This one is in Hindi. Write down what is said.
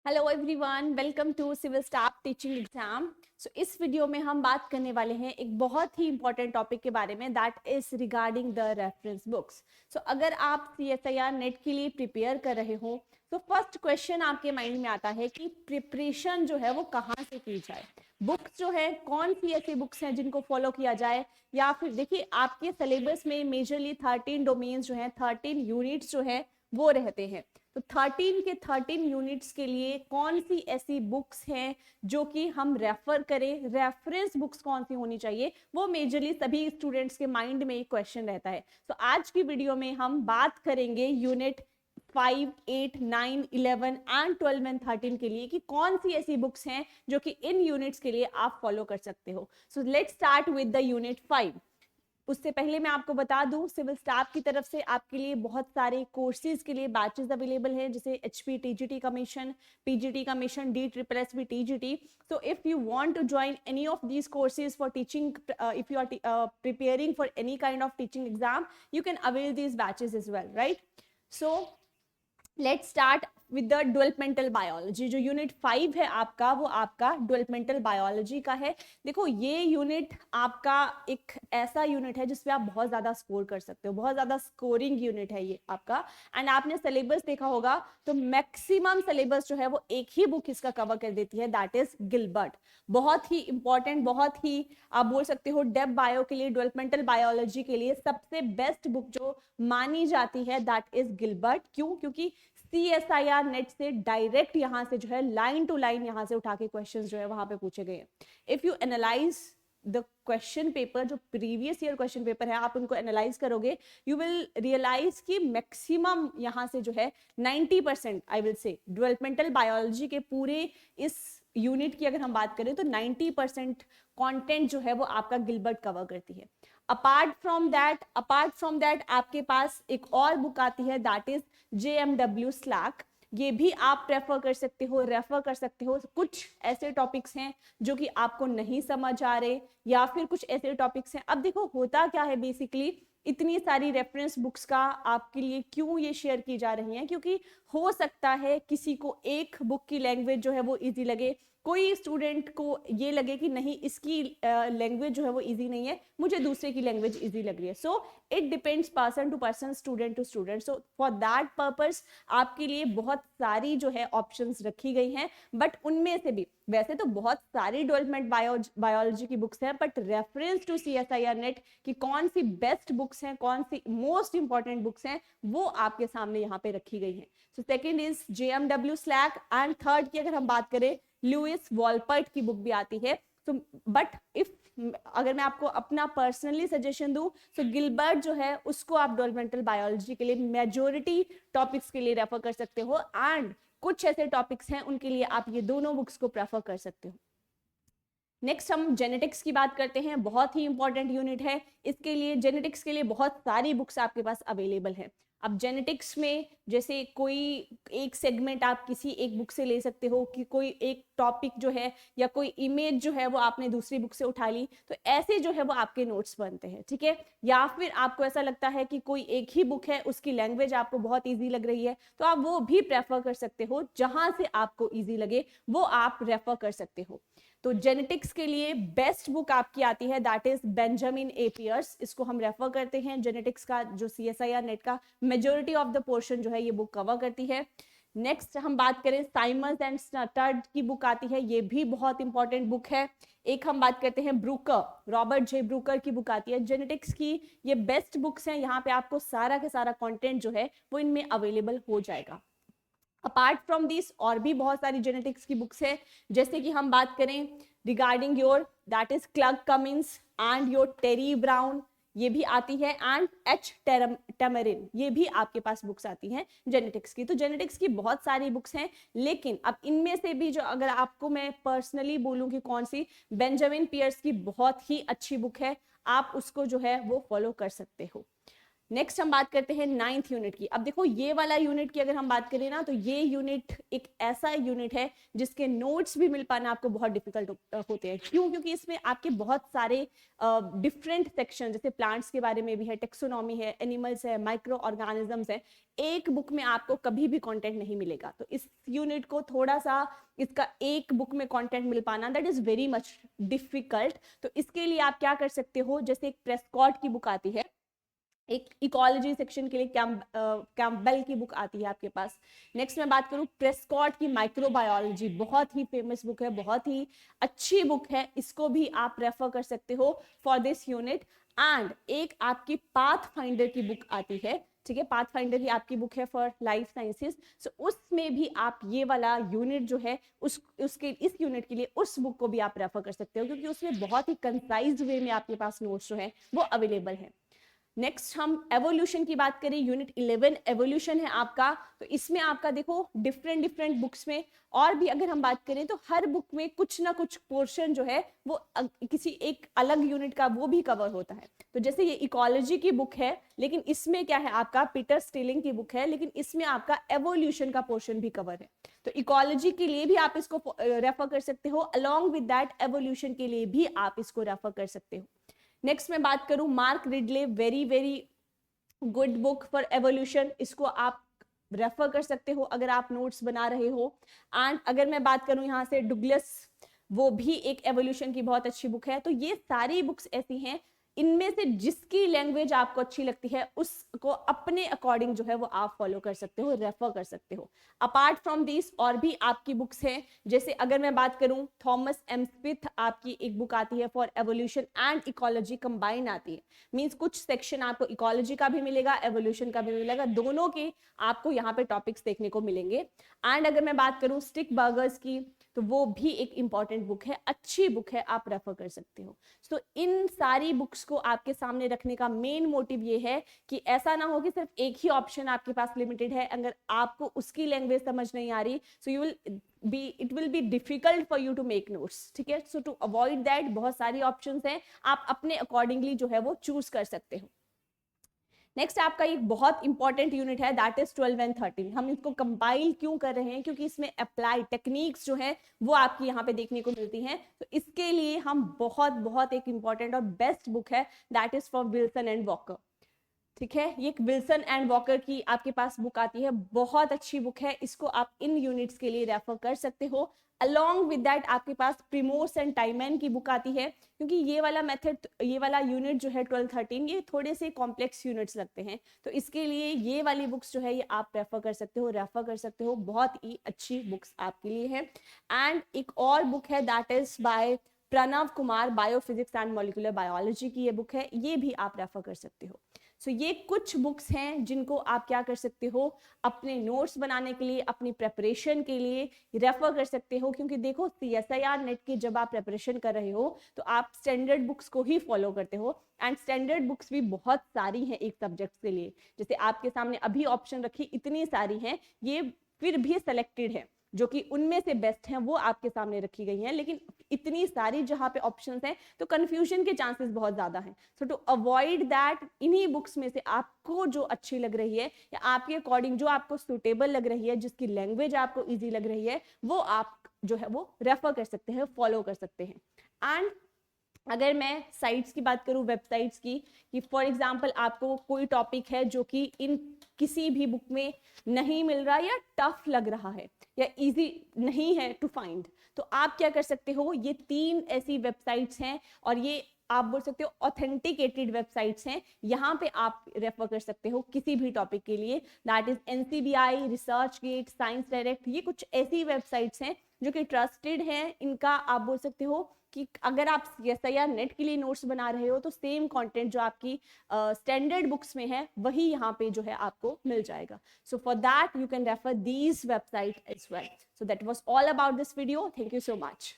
Hello everyone, welcome to civil staff teaching exam. इस वीडियो में हम बात करने वाले हैं एक बहुत ही इंपॉर्टेंट टॉपिक के बारे में, that is regarding the reference books. अगर आप CSIR नेट के लिए प्रिपेयर कर रहे हो तो फर्स्ट क्वेश्चन आपके माइंड में आता है कि प्रिपरेशन जो है वो कहाँ से की जाए। बुक्स जो है कौन सी ऐसी बुक्स हैं जिनको फॉलो किया जाए, या फिर देखिए आपके सिलेबस में मेजरली 13 डोमेन्स जो हैं, 13 यूनिट्स जो है वो रहते हैं। तो 13 के 13 यूनिट्स के लिए कौन सी ऐसी बुक्स हैं जो कि हम रेफर करें, रेफरेंस बुक्स कौन सी होनी चाहिए, वो मेजरली सभी स्टूडेंट्स के माइंड में एक क्वेश्चन रहता है। आज की वीडियो में हम बात करेंगे यूनिट 5, 8, 9, 11 एंड 12 एंड 13 के लिए कि कौन सी ऐसी बुक्स हैं जो कि इन यूनिट्स के लिए आप फॉलो कर सकते हो। Let's start with the unit 5। उससे पहले मैं आपको बता दूं, सिविल स्टाफ की तरफ से आपके लिए बहुत सारे कोर्सेज के लिए बैचेस अवेलेबल हैं, जैसे HP TGT commission, PGT commission, DSSB TGT। So if you want to join any of these courses for teaching, if you are preparing for any kind of teaching exam, you can avail these batches as well, right? So let's start with the developmental biology. जो यूनिट 5 है आपका, वो आपका डेवलपमेंटल बायोलॉजी का है। देखो ये यूनिट आपका एक ऐसा यूनिट है जिसपे आप बहुत ज्यादा स्कोर कर सकते हो, बहुत ज्यादा स्कोरिंग यूनिट है ये आपका। एंड आपने सिलेबस देखा होगा तो मैक्सिमम सिलेबस जो है वो एक ही बुक इसका कवर कर देती है, दैट इज गिलबर्ट। बहुत ही इंपॉर्टेंट, बहुत ही आप बोल सकते हो डेप बायो के लिए, डेवलपमेंटल बायोलॉजी के लिए सबसे बेस्ट बुक जो मानी जाती है दैट इज गिलबर्ट। क्यों? क्योंकि CSIR नेट से डायरेक्ट यहाँ से जो है लाइन टू लाइन यहाँ से उठा के क्वेश्चंस जो है वहां पे पूछे गए हैं। If you analyse the question paper, जो प्रीवियस ईयर क्वेश्चन पेपर है, आप उनको एनालाइज करोगे, यू विल रियलाइज कि मैक्सिमम यहाँ से जो है 90% I will say developmental biology के पूरे इस यूनिट की अगर हम बात करें तो 90% कंटेंट जो है वो आपका गिलबर्ट कवर करती है। अपार्ट फ्रॉम दैट आपके पास एक और बुक आती है, दैट इज JMW स्लैक। ये भी आप प्रेफर कर सकते हो, रेफर कर सकते हो। कुछ ऐसे टॉपिक्स हैं जो कि आपको नहीं समझ आ रहे, या फिर कुछ ऐसे टॉपिक्स हैं। अब देखो होता क्या है, बेसिकली इतनी सारी रेफरेंस बुक्स का आपके लिए क्यों ये शेयर की जा रही हैं, क्योंकि हो सकता है किसी को एक बुक की लैंग्वेज जो है वो इजी लगे, कोई स्टूडेंट को ये लगे कि नहीं इसकी लैंग्वेज जो है वो इजी नहीं है, मुझे दूसरे की लैंग्वेज इजी लग रही है। So it depends person to person, student to student. So for that purpose आपके लिए बहुत सारी जो है ऑप्शंस रखी गई हैं, बट उनमें से भी वैसे तो बहुत सारी डेवलपमेंट बायोलॉजी की बुक्स हैं, but reference to CSIR NET की कौन सी बेस्ट बुक्स हैं, कौन सी मोस्ट इंपॉर्टेंट बुक्स हैं, वो आपके सामने यहाँ पे रखी गई हैं। So second is JMW slack, and third की अगर हम बात करें लुइस वॉलपर्ट की बुक भी आती है। तो बट इफ अगर मैं आपको अपना पर्सनली सजेशन दूं तो गिलबर्ट जो है उसको आप डेवलपमेंटल बायोलॉजी के लिए मेजोरिटी टॉपिक्स के लिए रेफर कर सकते हो, एंड कुछ ऐसे टॉपिक्स हैं उनके लिए आप ये दोनों बुक्स को प्रेफर कर सकते हो। नेक्स्ट हम जेनेटिक्स की बात करते हैं, बहुत ही इंपॉर्टेंट यूनिट है। इसके लिए जेनेटिक्स के लिए बहुत सारी बुक्स आपके पास अवेलेबल है। अब जेनेटिक्स में जैसे कोई एक सेगमेंट आप किसी एक बुक से ले सकते हो, कि कोई एक टॉपिक जो है या कोई इमेज जो है वो आपने दूसरी बुक से उठा ली, तो ऐसे जो है वो आपके नोट्स बनते हैं, ठीक है। या फिर आपको ऐसा लगता है कि कोई एक ही बुक है, उसकी लैंग्वेज आपको बहुत ईजी लग रही है, तो आप वो भी प्रेफर कर सकते हो, जहां से आपको ईजी लगे वो आप रेफर कर सकते हो। तो जेनेटिक्स के लिए बेस्ट बुक आपकी आती है, that is Benjamin A Pierce. इसको हम रेफर करते हैं। जेनेटिक्स का जो CSIR नेट का मेजोरिटी ऑफ द पोर्शन जो है ये बुक कवर करती है। नेक्स्ट हम बात करें साइमंस एंड स्टर्ड की बुक आती है, ये भी बहुत इंपॉर्टेंट बुक है। एक हम बात करते हैं ब्रूकर, रॉबर्ट जे ब्रूकर की बुक आती है जेनेटिक्स की। ये बेस्ट बुक्स हैं, यहाँ पे आपको सारा का सारा कंटेंट जो है वो इनमें अवेलेबल हो जाएगा। अपार्ट फ्रॉम दिस और भी बहुत सारी जेनेटिक्स की बुक्स है, जैसे कि हम बात करें regarding your, that is Klug Cummings and your Terry Brown, ये भी आती है, एंड H टेमरिन, ये भी आपके पास बुक्स आती हैं जेनेटिक्स की। तो जेनेटिक्स की बहुत सारी बुक्स हैं, लेकिन अब इनमें से भी जो अगर आपको मैं पर्सनली बोलूं कि कौन सी, बेंजामिन पियर्स की बहुत ही अच्छी बुक है, आप उसको जो है वो फॉलो कर सकते हो। नेक्स्ट हम बात करते हैं 9th यूनिट की। अब देखो ये वाला यूनिट की अगर हम बात करें ना, तो ये यूनिट एक ऐसा यूनिट है जिसके नोट्स भी मिल पाना आपको बहुत डिफिकल्ट होते हैं। क्यों? क्योंकि इसमें आपके बहुत सारे डिफरेंट सेक्शन, जैसे प्लांट्स के बारे में भी है, टेक्सोनॉमी है, एनिमल्स है, माइक्रो ऑर्गेनिजम्स है, एक बुक में आपको कभी भी कंटेंट नहीं मिलेगा। तो इस यूनिट को थोड़ा सा, इसका एक बुक में कंटेंट मिल पाना that is very much difficult. तो इसके लिए आप क्या कर सकते हो, जैसे एक प्रेस्कॉट की बुक आती है, एक इकोलॉजी सेक्शन के लिए कैम्पबेल की बुक आती है आपके पास। नेक्स्ट मैं बात करूं प्रेस्कॉट की माइक्रोबायोलॉजी, बहुत ही फेमस बुक है, बहुत ही अच्छी बुक है, इसको भी आप रेफर कर सकते हो फॉर दिस यूनिट। एंड एक आपकी पाथ फाइंडर की बुक आती है, ठीक है, पाथ फाइंडर ही आपकी बुक है फॉर लाइफ साइंसेस। सो उसमें भी आप ये वाला यूनिट जो है उसके इस यूनिट के लिए उस बुक को भी आप रेफर कर सकते हो, क्योंकि उसमें बहुत ही कंसाइज वे में आपके पास नोट्स जो है वो अवेलेबल है। नेक्स्ट हम एवोल्यूशन की बात करें, यूनिट 11 एवोल्यूशन है आपका। तो इसमें आपका देखो डिफरेंट बुक्स में, और भी अगर हम बात करें तो हर बुक में कुछ ना कुछ पोर्शन जो है वो किसी एक अलग यूनिट का वो भी कवर होता है। तो जैसे ये इकोलॉजी की बुक है, लेकिन इसमें क्या है आपका पीटर स्टिलिंग की बुक है, लेकिन इसमें आपका एवोल्यूशन का पोर्शन भी कवर है। तो इकोलॉजी के लिए भी आप इसको रेफर कर सकते हो, अलॉन्ग विद दैट एवोल्यूशन के लिए भी आप इसको रेफर कर सकते हो। नेक्स्ट मैं बात करूं mark Ridley, very very good book for evolution, इसको आप रेफर कर सकते हो अगर आप नोट्स बना रहे हो। एंड अगर मैं बात करूं यहाँ से डुगलस, वो भी एक एवोल्यूशन की बहुत अच्छी बुक है। तो ये सारी बुक्स ऐसी हैं, इनमें से जिसकी लैंग्वेज आपको अच्छी लगती है उसको अपने अकॉर्डिंग जो है वो आप फॉलो कर सकते हो, रेफर कर सकते हो। अपार्ट फ्रॉम दिस और भी आपकी बुक्स हैं, जैसे अगर मैं बात करूं थॉमस एम स्मिथ, आपकी एक बुक आती है for evolution and ecology combine आती है। मींस कुछ सेक्शन आपको इकोलॉजी का भी मिलेगा, एवोल्यूशन का भी मिलेगा, दोनों के आपको यहाँ पे टॉपिक्स देखने को मिलेंगे। एंड अगर मैं बात करूं स्टिक बर्गर्स की, तो वो भी एक इंपॉर्टेंट बुक है, अच्छी बुक है, आप रेफर कर सकते हो। तो इन सारी बुक्स को आपके सामने रखने का मेन मोटिव ये है कि ऐसा ना हो कि सिर्फ एक ही ऑप्शन आपके पास लिमिटेड है, अगर आपको उसकी लैंग्वेज समझ नहीं आ रही, so you will it will be difficult for you to make notes, ठीक है। सो टू अवॉइड दैट बहुत सारी ऑप्शंस हैं, आप अपने अकॉर्डिंगली जो है वो चूज कर सकते हो। नेक्स्ट आपका एक बहुत इंपॉर्टेंट यूनिट है, दैट इज 12 एंड 13। हम इसको कंपाइल क्यों कर रहे हैं? क्योंकि इसमें अप्लाई टेक्निक्स जो है वो आपकी यहाँ पे देखने को मिलती हैं। तो इसके लिए हम बहुत एक इंपॉर्टेंट और बेस्ट बुक है, that is for Wilson and walker, ठीक है। ये विल्सन एंड वॉकर की आपके पास बुक आती है, बहुत अच्छी बुक है, इसको आप इन यूनिट्स के लिए रेफर कर सकते हो। अलॉन्ग विद दैट आपके पास प्रिमोर्स एंड टाइमैन की बुक आती है, क्योंकि ये वाला मेथड, ये वाला यूनिट जो है 12-13, ये थोड़े से कॉम्प्लेक्स यूनिट्स लगते हैं। तो इसके लिए ये वाली बुक्स जो है ये आप रेफर कर सकते हो, बहुत ही अच्छी बुक्स आपके लिए है। एंड एक और बुक है that is by Pranav Kumar, biophysics and molecular biology की ये बुक है, ये भी आप रेफर कर सकते हो। सो ये कुछ बुक्स हैं जिनको आप क्या कर सकते हो, अपने नोट्स बनाने के लिए, अपनी प्रेपरेशन के लिए रेफर कर सकते हो। क्योंकि देखो CSIR नेट की जब आप प्रेपरेशन कर रहे हो तो आप स्टैंडर्ड बुक्स को ही फॉलो करते हो, एंड स्टैंडर्ड बुक्स भी बहुत सारी हैं एक सब्जेक्ट के लिए। जैसे आपके सामने अभी ऑप्शन रखी इतनी सारी हैं, ये फिर भी सेलेक्टेड है, जो कि उनमें से बेस्ट हैं वो आपके सामने रखी गई हैं, लेकिन इतनी सारी जहां पे ऑप्शंस हैं तो कंफ्यूजन के चांसेस बहुत ज्यादा हैं। सो टू अवॉइड दैट, इन्हीं बुक्स में से आपको जो अच्छी लग रही है या आपके अकॉर्डिंग जो आपको सुटेबल लग रही है, जिसकी लैंग्वेज आपको ईजी लग रही है, वो आप जो है वो रेफर कर सकते हैं, फॉलो कर सकते हैं। एंड अगर मैं साइट्स की बात करूं, वेबसाइट्स की, कि फॉर एग्जांपल आपको कोई टॉपिक है जो कि इन किसी भी बुक में नहीं मिल रहा या टफ लग रहा है या इजी नहीं है टू फाइंड, तो आप क्या कर सकते हो, ये 3 ऐसी वेबसाइट्स हैं और ये आप बोल सकते हो ऑथेंटिकेटेड वेबसाइट्स हैं, यहाँ पे आप रेफर कर सकते हो किसी भी टॉपिक के लिए। That is NCBI, ResearchGate, science direct, ये कुछ ऐसी वेबसाइट्स हैं जो कि ट्रस्टेड हैं। इनका आप बोल सकते हो कि अगर आप CSIR नेट के लिए नोट्स बना रहे हो तो सेम कंटेंट जो आपकी स्टैंडर्ड बुक्स में है वही यहाँ पे जो है आपको मिल जाएगा। So for that you can refer these website as well. So that was all about this video, thank you so much.